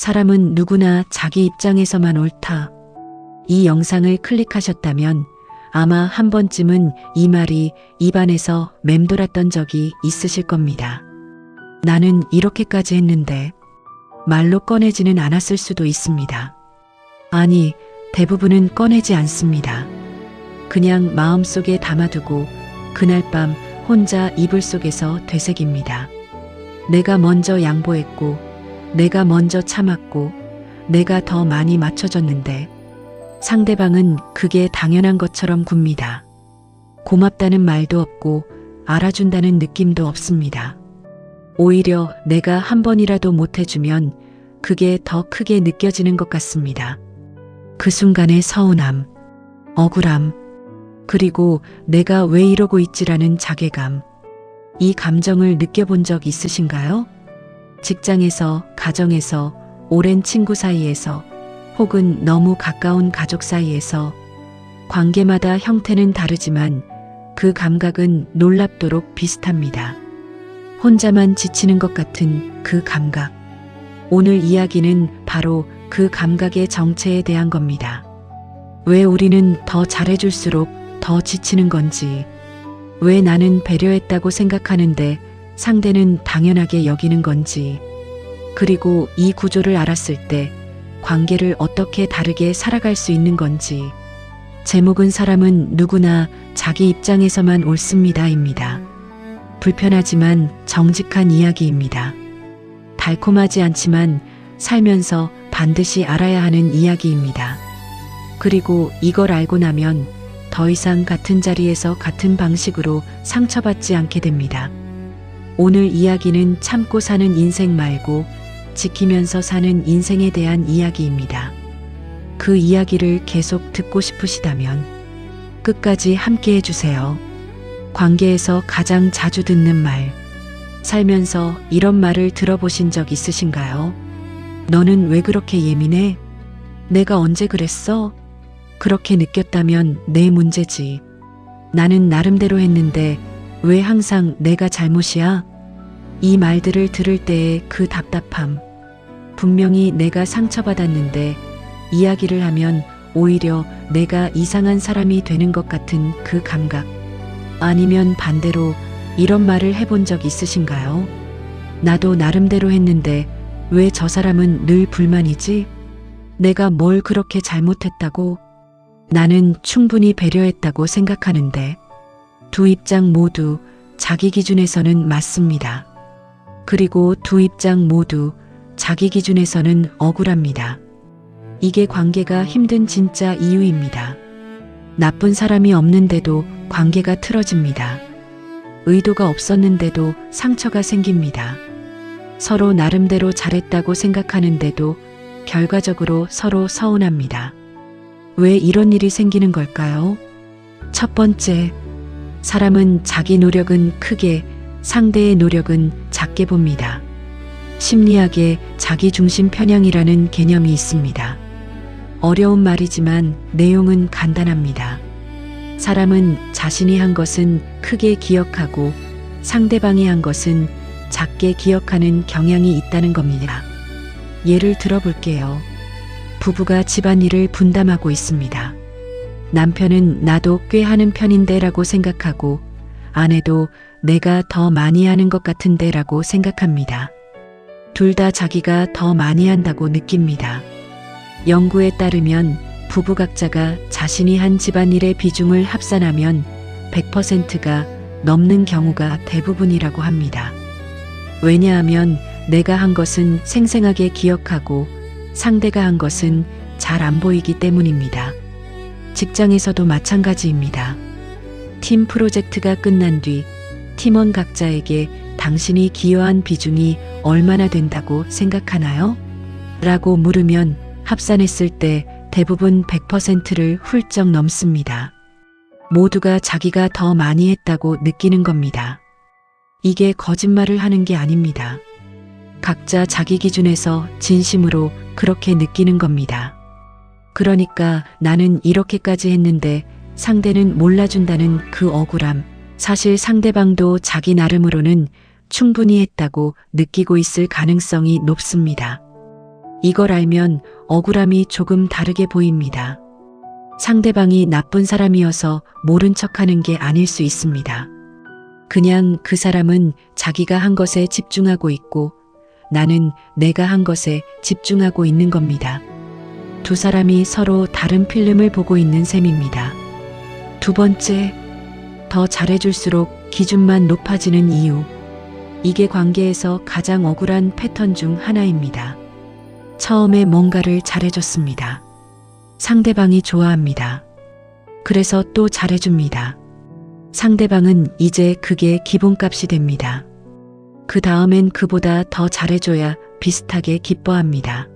사람은 누구나 자기 입장에서만 옳다. 이 영상을 클릭하셨다면 아마 한 번쯤은 이 말이 입안에서 맴돌았던 적이 있으실 겁니다. 나는 이렇게까지 했는데 말로 꺼내지는 않았을 수도 있습니다. 아니, 대부분은 꺼내지 않습니다. 그냥 마음속에 담아두고 그날 밤 혼자 이불 속에서 되새깁니다. 내가 먼저 양보했고, 내가 먼저 참았고, 내가 더 많이 맞춰줬는데 상대방은 그게 당연한 것처럼 굽니다. 고맙다는 말도 없고 알아준다는 느낌도 없습니다. 오히려 내가 한 번이라도 못해주면 그게 더 크게 느껴지는 것 같습니다. 그 순간의 서운함, 억울함, 그리고 내가 왜 이러고 있지라는 자괴감. 이 감정을 느껴본 적 있으신가요? 직장에서, 가정에서, 오랜 친구 사이에서, 혹은 너무 가까운 가족 사이에서 관계마다 형태는 다르지만 그 감각은 놀랍도록 비슷합니다. 혼자만 지치는 것 같은 그 감각. 오늘 이야기는 바로 그 감각의 정체에 대한 겁니다. 왜 우리는 더 잘해줄수록 더 지치는 건지, 왜 나는 배려했다고 생각하는데 상대는 당연하게 여기는 건지, 그리고 이 구조를 알았을 때 관계를 어떻게 다르게 살아갈 수 있는 건지. 제목은 사람은 누구나 자기 입장에서만 옳습니다입니다. 불편하지만 정직한 이야기입니다. 달콤하지 않지만 살면서 반드시 알아야 하는 이야기입니다. 그리고 이걸 알고 나면 더 이상 같은 자리에서 같은 방식으로 상처받지 않게 됩니다. 오늘 이야기는 참고 사는 인생 말고 지키면서 사는 인생에 대한 이야기입니다. 그 이야기를 계속 듣고 싶으시다면 끝까지 함께 해주세요. 관계에서 가장 자주 듣는 말. 살면서 이런 말을 들어보신 적 있으신가요? 너는 왜 그렇게 예민해? 내가 언제 그랬어? 그렇게 느꼈다면 내 문제지. 나는 나름대로 했는데 왜 항상 내가 잘못이야? 이 말들을 들을 때의 그 답답함. 분명히 내가 상처받았는데 이야기를 하면 오히려 내가 이상한 사람이 되는 것 같은 그 감각. 아니면 반대로 이런 말을 해본 적 있으신가요? 나도 나름대로 했는데 왜 저 사람은 늘 불만이지? 내가 뭘 그렇게 잘못했다고? 나는 충분히 배려했다고 생각하는데. 두 입장 모두 자기 기준에서는 맞습니다. 그리고 두 입장 모두 자기 기준에서는 억울합니다. 이게 관계가 힘든 진짜 이유입니다. 나쁜 사람이 없는데도 관계가 틀어집니다. 의도가 없었는데도 상처가 생깁니다. 서로 나름대로 잘했다고 생각하는데도 결과적으로 서로 서운합니다. 왜 이런 일이 생기는 걸까요? 첫 번째, 사람은 자기 노력은 크게, 상대의 노력은 작게 봅니다. 심리학에 자기중심 편향이라는 개념이 있습니다. 어려운 말이지만 내용은 간단합니다. 사람은 자신이 한 것은 크게 기억하고 상대방이 한 것은 작게 기억하는 경향이 있다는 겁니다. 예를 들어볼게요. 부부가 집안일을 분담하고 있습니다. 남편은 나도 꽤 하는 편인데 라고 생각하고 아내도 내가 더 많이 하는 것 같은데 라고 생각합니다. 둘 다 자기가 더 많이 한다고 느낍니다. 연구에 따르면 부부 각자가 자신이 한 집안일의 비중을 합산하면 100%가 넘는 경우가 대부분이라고 합니다. 왜냐하면 내가 한 것은 생생하게 기억하고 상대가 한 것은 잘 안 보이기 때문입니다. 직장에서도 마찬가지입니다. 팀 프로젝트가 끝난 뒤 팀원 각자에게 당신이 기여한 비중이 얼마나 된다고 생각하나요? 라고 물으면 합산했을 때 대부분 100%를 훌쩍 넘습니다. 모두가 자기가 더 많이 했다고 느끼는 겁니다. 이게 거짓말을 하는 게 아닙니다. 각자 자기 기준에서 진심으로 그렇게 느끼는 겁니다. 그러니까 나는 이렇게까지 했는데 상대는 몰라준다는 그 억울함. 사실 상대방도 자기 나름으로는 충분히 했다고 느끼고 있을 가능성이 높습니다. 이걸 알면 억울함이 조금 다르게 보입니다. 상대방이 나쁜 사람이어서 모른 척하는 게 아닐 수 있습니다. 그냥 그 사람은 자기가 한 것에 집중하고 있고 나는 내가 한 것에 집중하고 있는 겁니다. 두 사람이 서로 다른 필름을 보고 있는 셈입니다. 두 번째, 더 잘해줄수록 기준만 높아지는 이유. 이게 관계에서 가장 억울한 패턴 중 하나입니다. 처음에 뭔가를 잘해줬습니다. 상대방이 좋아합니다. 그래서 또 잘해줍니다. 상대방은 이제 그게 기본값이 됩니다. 그 다음엔 그보다 더 잘해줘야 비슷하게 기뻐합니다.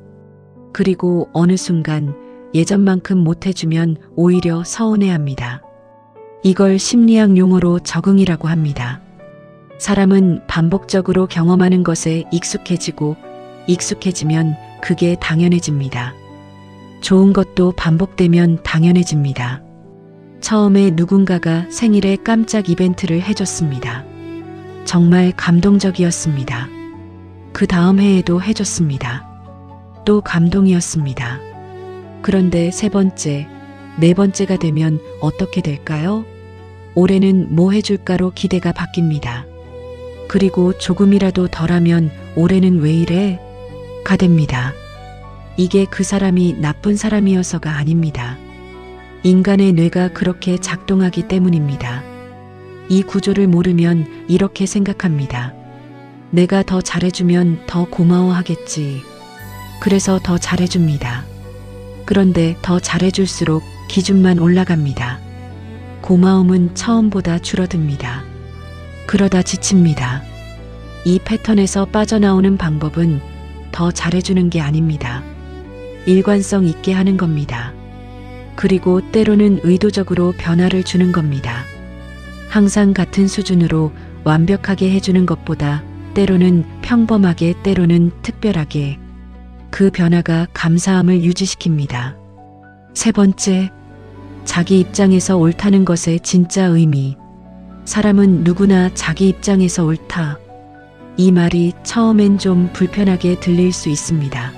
그리고 어느 순간 예전만큼 못해주면 오히려 서운해합니다. 이걸 심리학 용어로 적응이라고 합니다. 사람은 반복적으로 경험하는 것에 익숙해지고 익숙해지면 그게 당연해집니다. 좋은 것도 반복되면 당연해집니다. 처음에 누군가가 생일에 깜짝 이벤트를 해줬습니다. 정말 감동적이었습니다. 그 다음 해에도 해줬습니다. 또 감동이었습니다. 그런데 세 번째, 네 번째가 되면 어떻게 될까요? 올해는 뭐 해줄까로 기대가 바뀝니다. 그리고 조금이라도 덜하면 올해는 왜 이래? 가 됩니다. 이게 그 사람이 나쁜 사람이어서가 아닙니다. 인간의 뇌가 그렇게 작동하기 때문입니다. 이 구조를 모르면 이렇게 생각합니다. 내가 더 잘해주면 더 고마워하겠지. 그래서 더 잘해줍니다. 그런데 더 잘해줄수록 기준만 올라갑니다. 고마움은 처음보다 줄어듭니다. 그러다 지칩니다. 이 패턴에서 빠져나오는 방법은 더 잘해주는 게 아닙니다. 일관성 있게 하는 겁니다. 그리고 때로는 의도적으로 변화를 주는 겁니다. 항상 같은 수준으로 완벽하게 해주는 것보다 때로는 평범하게, 때로는 특별하게. 그 변화가 감사함을 유지시킵니다. 세 번째, 자기 입장에서 옳다는 것의 진짜 의미. 사람은 누구나 자기 입장에서 옳다. 이 말이 처음엔 좀 불편하게 들릴 수 있습니다.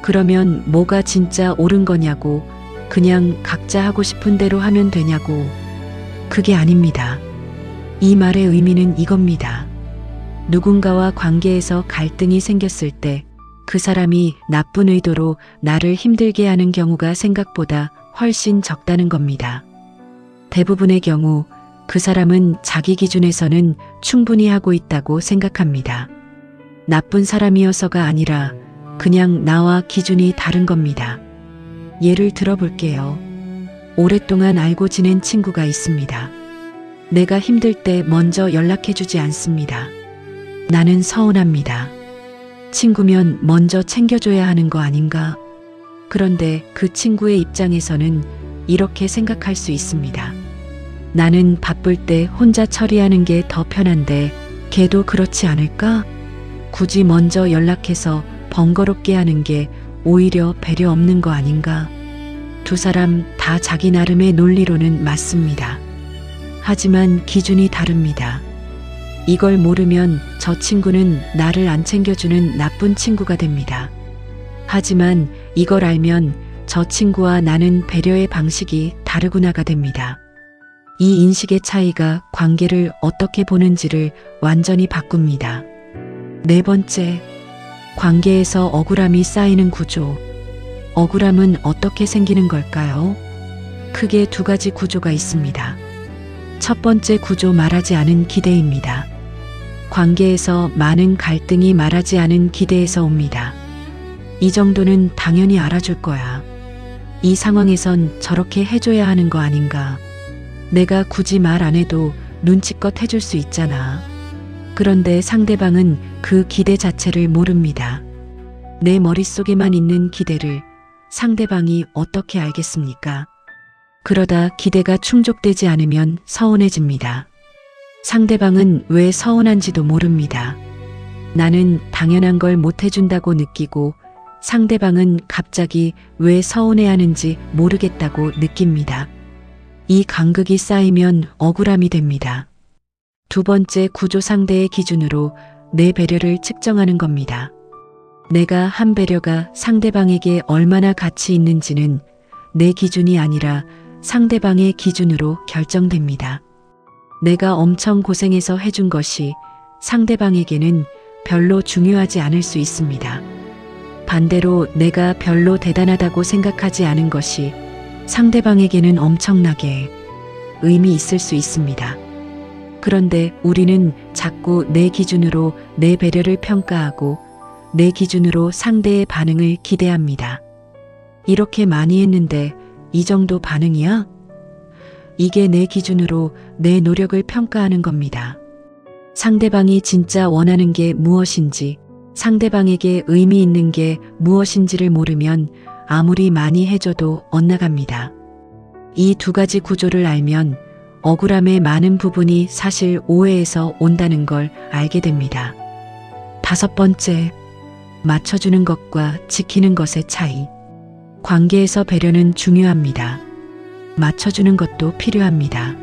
그러면 뭐가 진짜 옳은 거냐고, 그냥 각자 하고 싶은 대로 하면 되냐고. 그게 아닙니다. 이 말의 의미는 이겁니다. 누군가와 관계에서 갈등이 생겼을 때 그 사람이 나쁜 의도로 나를 힘들게 하는 경우가 생각보다 훨씬 적다는 겁니다. 대부분의 경우 그 사람은 자기 기준에서는 충분히 하고 있다고 생각합니다. 나쁜 사람이어서가 아니라 그냥 나와 기준이 다른 겁니다. 예를 들어볼게요. 오랫동안 알고 지낸 친구가 있습니다. 내가 힘들 때 먼저 연락해주지 않습니다. 나는 서운합니다. 친구면 먼저 챙겨줘야 하는 거 아닌가? 그런데 그 친구의 입장에서는 이렇게 생각할 수 있습니다. 나는 바쁠 때 혼자 처리하는 게 더 편한데 걔도 그렇지 않을까? 굳이 먼저 연락해서 번거롭게 하는 게 오히려 배려 없는 거 아닌가? 두 사람 다 자기 나름의 논리로는 맞습니다. 하지만 기준이 다릅니다. 이걸 모르면 저 친구는 나를 안 챙겨주는 나쁜 친구가 됩니다. 하지만 이걸 알면 저 친구와 나는 배려의 방식이 다르구나가 됩니다. 이 인식의 차이가 관계를 어떻게 보는지를 완전히 바꿉니다. 네 번째, 관계에서 억울함이 쌓이는 구조. 억울함은 어떻게 생기는 걸까요? 크게 두 가지 구조가 있습니다. 첫 번째 구조, 말하지 않은 기대입니다. 관계에서 많은 갈등이 말하지 않은 기대에서 옵니다. 이 정도는 당연히 알아줄 거야. 이 상황에선 저렇게 해줘야 하는 거 아닌가. 내가 굳이 말 안 해도 눈치껏 해줄 수 있잖아. 그런데 상대방은 그 기대 자체를 모릅니다. 내 머릿속에만 있는 기대를 상대방이 어떻게 알겠습니까? 그러다 기대가 충족되지 않으면 서운해집니다. 상대방은 왜 서운한지도 모릅니다. 나는 당연한 걸 못해준다고 느끼고 상대방은 갑자기 왜 서운해하는지 모르겠다고 느낍니다. 이 간극이 쌓이면 억울함이 됩니다. 두 번째 구조, 상대의 기준으로 내 배려를 측정하는 겁니다. 내가 한 배려가 상대방에게 얼마나 가치 있는지는 내 기준이 아니라 상대방의 기준으로 결정됩니다. 내가 엄청 고생해서 해준 것이 상대방에게는 별로 중요하지 않을 수 있습니다. 반대로 내가 별로 대단하다고 생각하지 않은 것이 상대방에게는 엄청나게 의미 있을 수 있습니다. 그런데 우리는 자꾸 내 기준으로 내 배려를 평가하고 내 기준으로 상대의 반응을 기대합니다. 이렇게 많이 했는데 이 정도 반응이야? 이게 내 기준으로 내 노력을 평가하는 겁니다. 상대방이 진짜 원하는 게 무엇인지, 상대방에게 의미 있는 게 무엇인지를 모르면 아무리 많이 해줘도 엇나갑니다. 이 두 가지 구조를 알면 억울함의 많은 부분이 사실 오해에서 온다는 걸 알게 됩니다. 5번째, 맞춰주는 것과 지키는 것의 차이. 관계에서 배려는 중요합니다. 맞춰주는 것도 필요합니다.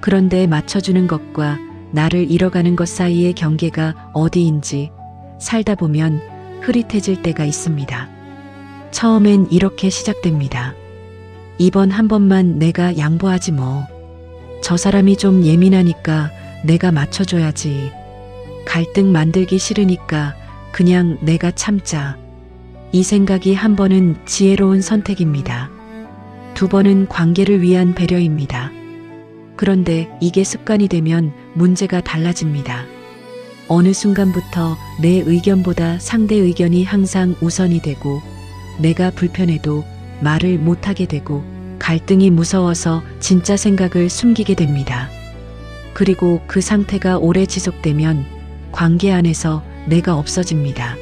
그런데 맞춰주는 것과 나를 잃어가는 것 사이의 경계가 어디인지 살다 보면 흐릿해질 때가 있습니다. 처음엔 이렇게 시작됩니다. 이번 한 번만 내가 양보하지 뭐. 저 사람이 좀 예민하니까 내가 맞춰줘야지. 갈등 만들기 싫으니까 그냥 내가 참자. 이 생각이 한 번은 지혜로운 선택입니다. 두 번은 관계를 위한 배려입니다. 그런데 이게 습관이 되면 문제가 달라집니다. 어느 순간부터 내 의견보다 상대 의견이 항상 우선이 되고 내가 불편해도 말을 못하게 되고 갈등이 무서워서 진짜 생각을 숨기게 됩니다. 그리고 그 상태가 오래 지속되면 관계 안에서 내가 없어집니다.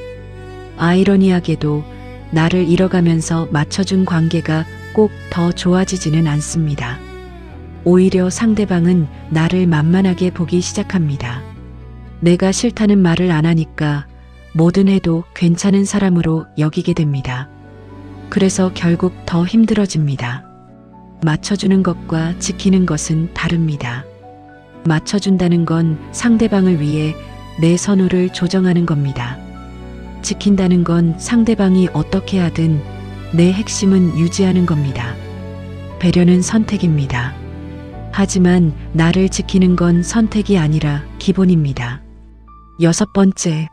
아이러니하게도 나를 잃어가면서 맞춰준 관계가 꼭 더 좋아지지는 않습니다. 오히려 상대방은 나를 만만하게 보기 시작합니다. 내가 싫다는 말을 안 하니까 뭐든 해도 괜찮은 사람으로 여기게 됩니다. 그래서 결국 더 힘들어집니다. 맞춰주는 것과 지키는 것은 다릅니다. 맞춰준다는 건 상대방을 위해 내 선호를 조정하는 겁니다. 지킨다는 건 상대방이 어떻게 하든 내 핵심은 유지하는 겁니다. 배려는 선택입니다. 하지만 나를 지키는 건 선택이 아니라 기본입니다. 6번째,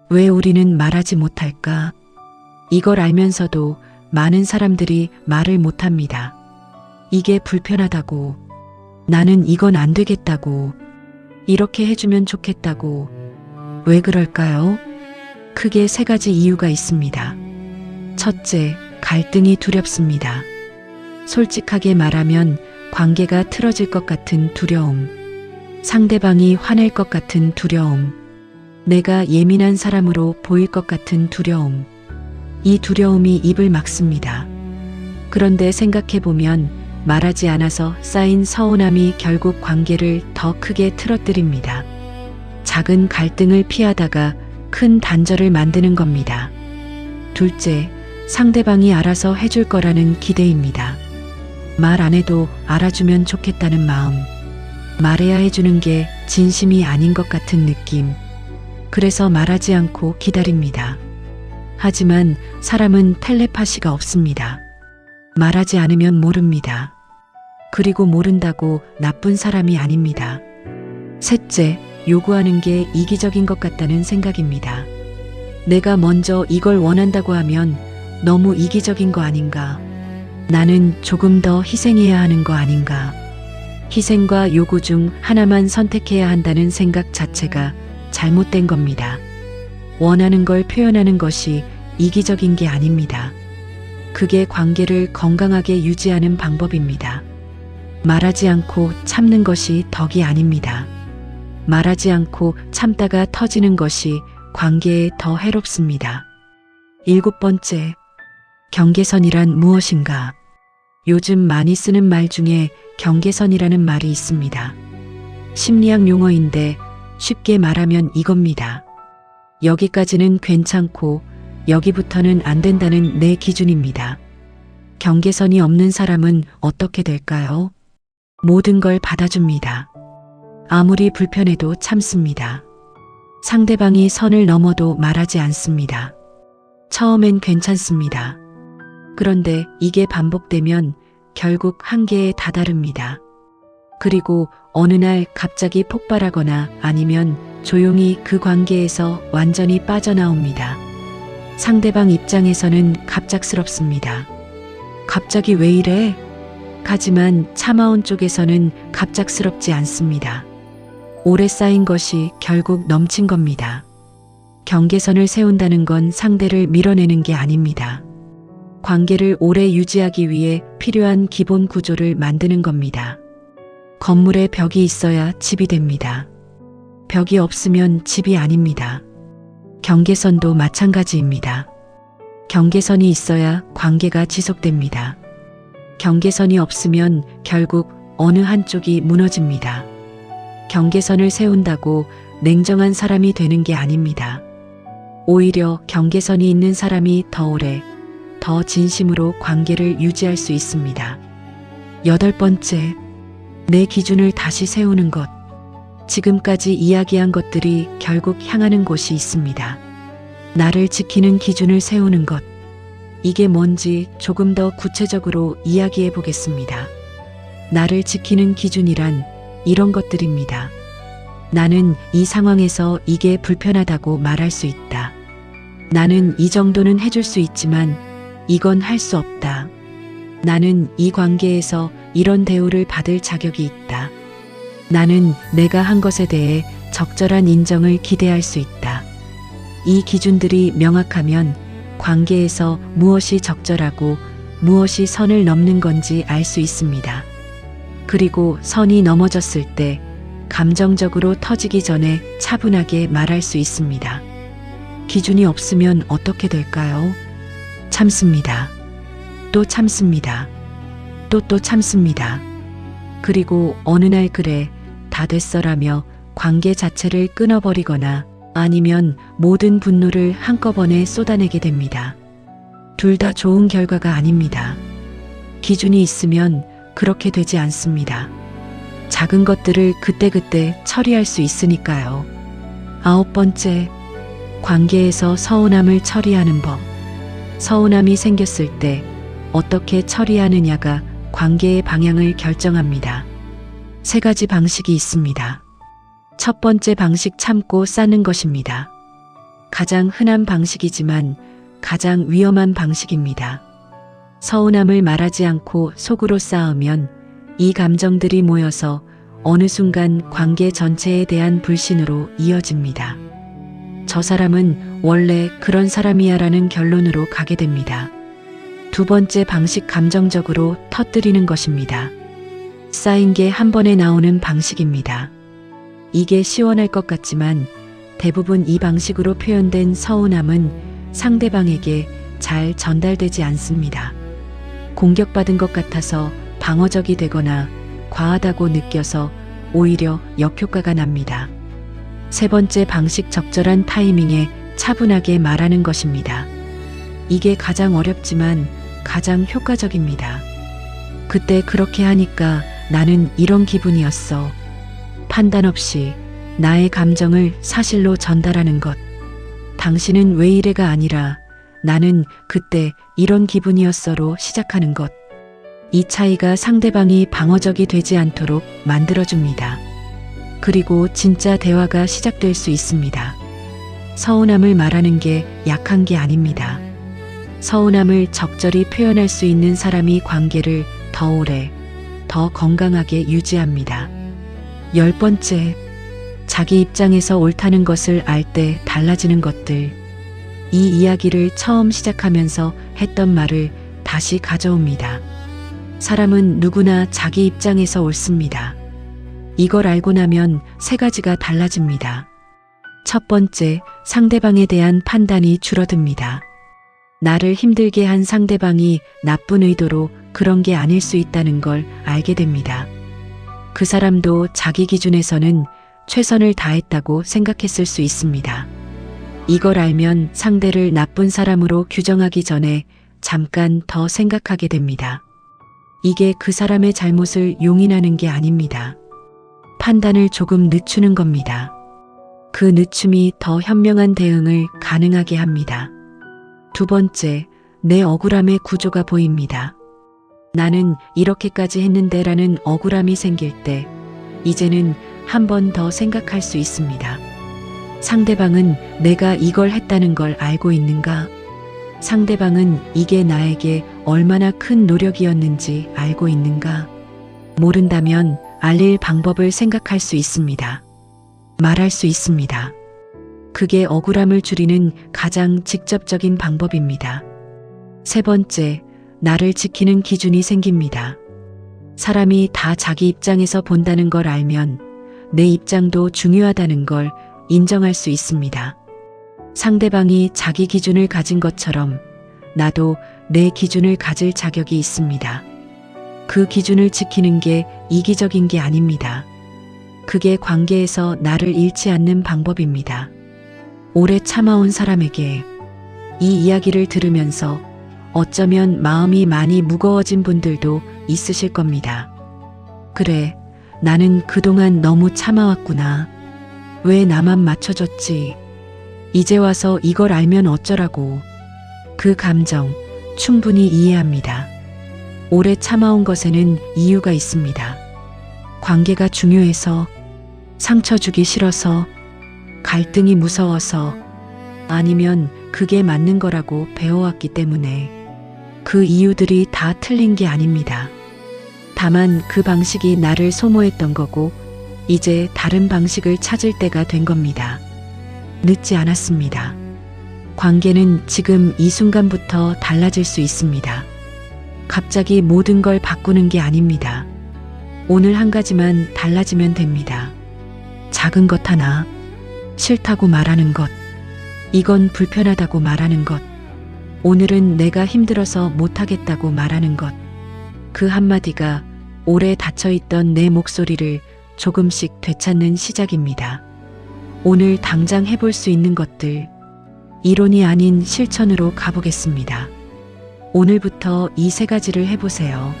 왜 우리는 말하지 못할까? 이걸 알면서도 많은 사람들이 말을 못합니다. 이게 불편하다고, 나는 이건 안 되겠다고, 이렇게 해주면 좋겠다고. 왜 그럴까요? 크게 3가지 이유가 있습니다. 첫째, 갈등이 두렵습니다. 솔직하게 말하면 관계가 틀어질 것 같은 두려움, 상대방이 화낼 것 같은 두려움, 내가 예민한 사람으로 보일 것 같은 두려움. 이 두려움이 입을 막습니다. 그런데 생각해보면 말하지 않아서 쌓인 서운함이 결국 관계를 더 크게 틀어뜨립니다. 작은 갈등을 피하다가 큰 단절을 만드는 겁니다. 둘째, 상대방이 알아서 해줄 거라는 기대입니다. 말 안 해도 알아주면 좋겠다는 마음. 말해야 해주는 게 진심이 아닌 것 같은 느낌. 그래서 말하지 않고 기다립니다. 하지만 사람은 텔레파시가 없습니다. 말하지 않으면 모릅니다. 그리고 모른다고 나쁜 사람이 아닙니다. 셋째, 요구하는 게 이기적인 것 같다는 생각입니다. 내가 먼저 이걸 원한다고 하면 너무 이기적인 거 아닌가? 나는 조금 더 희생해야 하는 거 아닌가? 희생과 요구 중 하나만 선택해야 한다는 생각 자체가 잘못된 겁니다. 원하는 걸 표현하는 것이 이기적인 게 아닙니다. 그게 관계를 건강하게 유지하는 방법입니다. 말하지 않고 참는 것이 덕이 아닙니다. 말하지 않고 참다가 터지는 것이 관계에 더 해롭습니다. 7번째, 경계선이란 무엇인가? 요즘 많이 쓰는 말 중에 경계선이라는 말이 있습니다. 심리학 용어인데 쉽게 말하면 이겁니다. 여기까지는 괜찮고 여기부터는 안 된다는 내 기준입니다. 경계선이 없는 사람은 어떻게 될까요? 모든 걸 받아줍니다. 아무리 불편해도 참습니다. 상대방이 선을 넘어도 말하지 않습니다. 처음엔 괜찮습니다. 그런데 이게 반복되면 결국 한계에 다다릅니다. 그리고 어느 날 갑자기 폭발하거나 아니면 조용히 그 관계에서 완전히 빠져나옵니다. 상대방 입장에서는 갑작스럽습니다. 갑자기 왜 이래? 하지만 참아온 쪽에서는 갑작스럽지 않습니다. 오래 쌓인 것이 결국 넘친 겁니다. 경계선을 세운다는 건 상대를 밀어내는 게 아닙니다. 관계를 오래 유지하기 위해 필요한 기본 구조를 만드는 겁니다. 건물에 벽이 있어야 집이 됩니다. 벽이 없으면 집이 아닙니다. 경계선도 마찬가지입니다. 경계선이 있어야 관계가 지속됩니다. 경계선이 없으면 결국 어느 한쪽이 무너집니다. 경계선을 세운다고 냉정한 사람이 되는 게 아닙니다. 오히려 경계선이 있는 사람이 더 오래, 더 진심으로 관계를 유지할 수 있습니다. 8번째, 내 기준을 다시 세우는 것. 지금까지 이야기한 것들이 결국 향하는 곳이 있습니다. 나를 지키는 기준을 세우는 것. 이게 뭔지 조금 더 구체적으로 이야기해 보겠습니다. 나를 지키는 기준이란 이런 것들입니다. 나는 이 상황에서 이게 불편하다고 말할 수 있다. 나는 이 정도는 해줄 수 있지만 이건 할 수 없다. 나는 이 관계에서 이런 대우를 받을 자격이 있다. 나는 내가 한 것에 대해 적절한 인정을 기대할 수 있다. 이 기준들이 명확하면 관계에서 무엇이 적절하고 무엇이 선을 넘는 건지 알 수 있습니다. 그리고 선이 넘어졌을 때 감정적으로 터지기 전에 차분하게 말할 수 있습니다. 기준이 없으면 어떻게 될까요? 참습니다. 또 참습니다. 또 참습니다. 그리고 어느 날 그래, 다 됐어라며 관계 자체를 끊어버리거나 아니면 모든 분노를 한꺼번에 쏟아내게 됩니다. 둘 다 좋은 결과가 아닙니다. 기준이 있으면 그렇게 되지 않습니다. 작은 것들을 그때그때 처리할 수 있으니까요. 9번째, 관계에서 서운함을 처리하는 법. 서운함이 생겼을 때 어떻게 처리하느냐가 관계의 방향을 결정합니다. 3가지 방식이 있습니다. 첫 번째 방식, 참고 쌓는 것입니다. 가장 흔한 방식이지만 가장 위험한 방식입니다. 서운함을 말하지 않고 속으로 쌓으면 이 감정들이 모여서 어느 순간 관계 전체에 대한 불신으로 이어집니다. 저 사람은 원래 그런 사람이야 라는 결론으로 가게 됩니다. 두 번째 방식, 감정적으로 터뜨리는 것입니다. 쌓인 게 한 번에 나오는 방식입니다. 이게 시원할 것 같지만 대부분 이 방식으로 표현된 서운함은 상대방에게 잘 전달되지 않습니다. 공격받은 것 같아서 방어적이 되거나 과하다고 느껴서 오히려 역효과가 납니다. 3번째 방식, 적절한 타이밍에 차분하게 말하는 것입니다. 이게 가장 어렵지만 가장 효과적입니다. 그때 그렇게 하니까 나는 이런 기분이었어. 판단 없이 나의 감정을 사실로 전달하는 것. 당신은 왜 이래가 아니라 나는 그때 이런 기분이었어로 시작하는 것. 이 차이가 상대방이 방어적이 되지 않도록 만들어줍니다. 그리고 진짜 대화가 시작될 수 있습니다. 서운함을 말하는 게 약한 게 아닙니다. 서운함을 적절히 표현할 수 있는 사람이 관계를 더 오래, 더 건강하게 유지합니다. 10번째, 자기 입장에서 옳다는 것을 알 때 달라지는 것들. 이 이야기를 처음 시작하면서 했던 말을 다시 가져옵니다. 사람은 누구나 자기 입장에서 옳습니다. 이걸 알고 나면 3가지가 달라집니다. 첫 번째, 상대방에 대한 판단이 줄어듭니다. 나를 힘들게 한 상대방이 나쁜 의도로 그런 게 아닐 수 있다는 걸 알게 됩니다. 그 사람도 자기 기준에서는 최선을 다했다고 생각했을 수 있습니다. 이걸 알면 상대를 나쁜 사람으로 규정하기 전에 잠깐 더 생각하게 됩니다. 이게 그 사람의 잘못을 용인하는 게 아닙니다. 판단을 조금 늦추는 겁니다. 그 늦춤이 더 현명한 대응을 가능하게 합니다. 두 번째, 내 억울함의 구조가 보입니다. 나는 이렇게까지 했는데라는 억울함이 생길 때 이제는 한 번 더 생각할 수 있습니다. 상대방은 내가 이걸 했다는 걸 알고 있는가? 상대방은 이게 나에게 얼마나 큰 노력이었는지 알고 있는가? 모른다면 알릴 방법을 생각할 수 있습니다. 말할 수 있습니다. 그게 억울함을 줄이는 가장 직접적인 방법입니다. 세 번째, 나를 지키는 기준이 생깁니다. 사람이 다 자기 입장에서 본다는 걸 알면 내 입장도 중요하다는 걸 인정할 수 있습니다. 상대방이 자기 기준을 가진 것처럼 나도 내 기준을 가질 자격이 있습니다. 그 기준을 지키는 게 이기적인 게 아닙니다. 그게 관계에서 나를 잃지 않는 방법입니다. 오래 참아온 사람에게 이 이야기를 들으면서 어쩌면 마음이 많이 무거워진 분들도 있으실 겁니다. 그래, 나는 그동안 너무 참아왔구나. 왜 나만 맞춰줬지? 이제 와서 이걸 알면 어쩌라고. 그 감정 충분히 이해합니다. 오래 참아온 것에는 이유가 있습니다. 관계가 중요해서, 상처 주기 싫어서, 갈등이 무서워서, 아니면 그게 맞는 거라고 배워왔기 때문에. 그 이유들이 다 틀린 게 아닙니다. 다만 그 방식이 나를 소모했던 거고 이제 다른 방식을 찾을 때가 된 겁니다. 늦지 않았습니다. 관계는 지금 이 순간부터 달라질 수 있습니다. 갑자기 모든 걸 바꾸는 게 아닙니다. 오늘 한 가지만 달라지면 됩니다. 작은 것 하나, 싫다고 말하는 것, 이건 불편하다고 말하는 것, 오늘은 내가 힘들어서 못하겠다고 말하는 것, 그 한마디가 오래 닫혀있던 내 목소리를 조금씩 되찾는 시작입니다. 오늘 당장 해볼 수 있는 것들, 이론이 아닌 실천으로 가보겠습니다. 오늘부터 이 세 가지를 해보세요.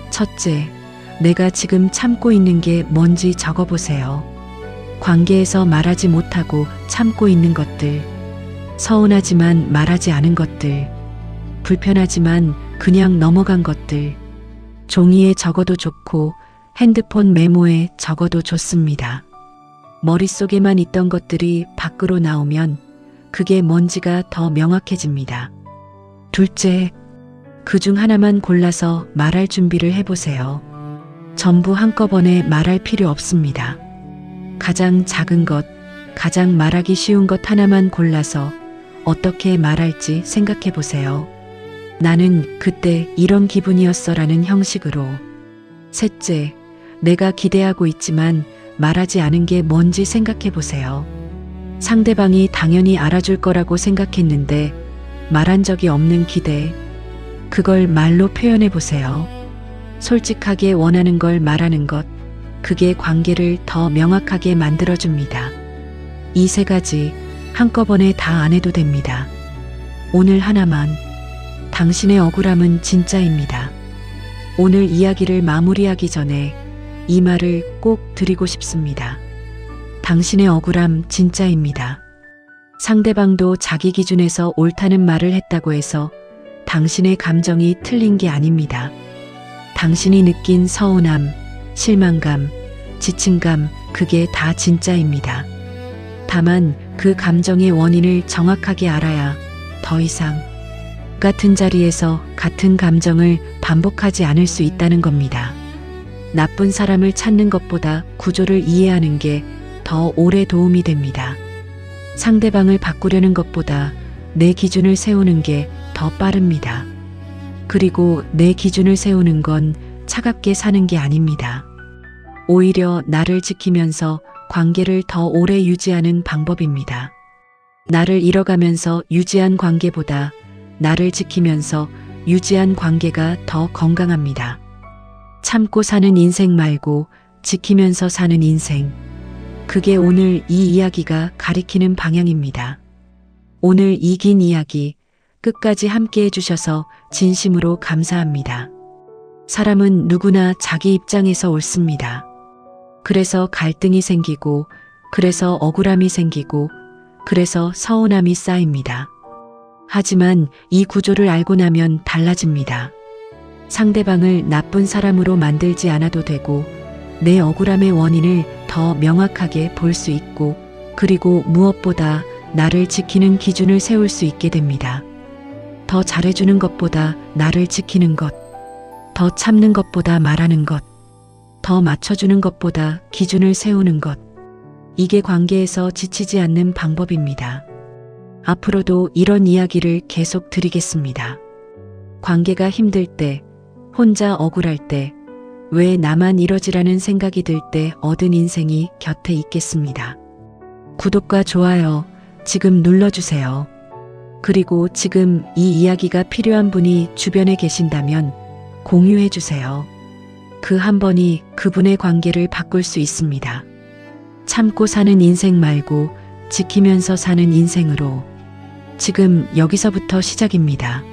첫째, 내가 지금 참고 있는 게 뭔지 적어보세요. 관계에서 말하지 못하고 참고 있는 것들, 서운하지만 말하지 않은 것들, 불편하지만 그냥 넘어간 것들, 종이에 적어도 좋고 핸드폰 메모에 적어도 좋습니다. 머릿속에만 있던 것들이 밖으로 나오면 그게 뭔지가 더 명확해집니다. 둘째, 그중 하나만 골라서 말할 준비를 해보세요. 전부 한꺼번에 말할 필요 없습니다. 가장 작은 것, 가장 말하기 쉬운 것 하나만 골라서 어떻게 말할지 생각해 보세요. 나는 그때 이런 기분이었어라는 형식으로. 셋째, 내가 기대하고 있지만 말하지 않은 게 뭔지 생각해 보세요. 상대방이 당연히 알아줄 거라고 생각했는데 말한 적이 없는 기대. 그걸 말로 표현해 보세요. 솔직하게 원하는 걸 말하는 것, 그게 관계를 더 명확하게 만들어줍니다. 이 세 가지 한꺼번에 다 안 해도 됩니다. 오늘 하나만. 당신의 억울함은 진짜입니다. 오늘 이야기를 마무리하기 전에 이 말을 꼭 드리고 싶습니다. 당신의 억울함 진짜입니다. 상대방도 자기 기준에서 옳다는 말을 했다고 해서 당신의 감정이 틀린 게 아닙니다. 당신이 느낀 서운함, 실망감, 지침감, 그게 다 진짜입니다. 다만 그 감정의 원인을 정확하게 알아야 더 이상 같은 자리에서 같은 감정을 반복하지 않을 수 있다는 겁니다. 나쁜 사람을 찾는 것보다 구조를 이해하는 게 더 오래 도움이 됩니다. 상대방을 바꾸려는 것보다 내 기준을 세우는 게 더 빠릅니다. 그리고 내 기준을 세우는 건 차갑게 사는 게 아닙니다. 오히려 나를 지키면서 관계를 더 오래 유지하는 방법입니다. 나를 잃어가면서 유지한 관계보다 나를 지키면서 유지한 관계가 더 건강합니다. 참고 사는 인생 말고 지키면서 사는 인생. 그게 오늘 이 이야기가 가리키는 방향입니다. 오늘 이 긴 이야기 끝까지 함께 해주셔서 진심으로 감사합니다. 사람은 누구나 자기 입장에서 옳습니다. 그래서 갈등이 생기고, 그래서 억울함이 생기고, 그래서 서운함이 쌓입니다. 하지만 이 구조를 알고 나면 달라집니다. 상대방을 나쁜 사람으로 만들지 않아도 되고, 내 억울함의 원인을 더 명확하게 볼 수 있고, 그리고 무엇보다 나를 지키는 기준을 세울 수 있게 됩니다. 더 잘해주는 것보다 나를 지키는 것, 더 참는 것보다 말하는 것, 더 맞춰주는 것보다 기준을 세우는 것. 이게 관계에서 지치지 않는 방법입니다. 앞으로도 이런 이야기를 계속 드리겠습니다. 관계가 힘들 때, 혼자 억울할 때, 왜 나만 이러지라는 생각이 들 때 얻은 인생이 곁에 있겠습니다. 구독과 좋아요 지금 눌러주세요. 그리고 지금 이 이야기가 필요한 분이 주변에 계신다면 공유해주세요. 그 한 번이 그분의 관계를 바꿀 수 있습니다. 참고 사는 인생 말고 지키면서 사는 인생으로. 지금 여기서부터 시작입니다.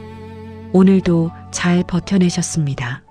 오늘도 잘 버텨내셨습니다.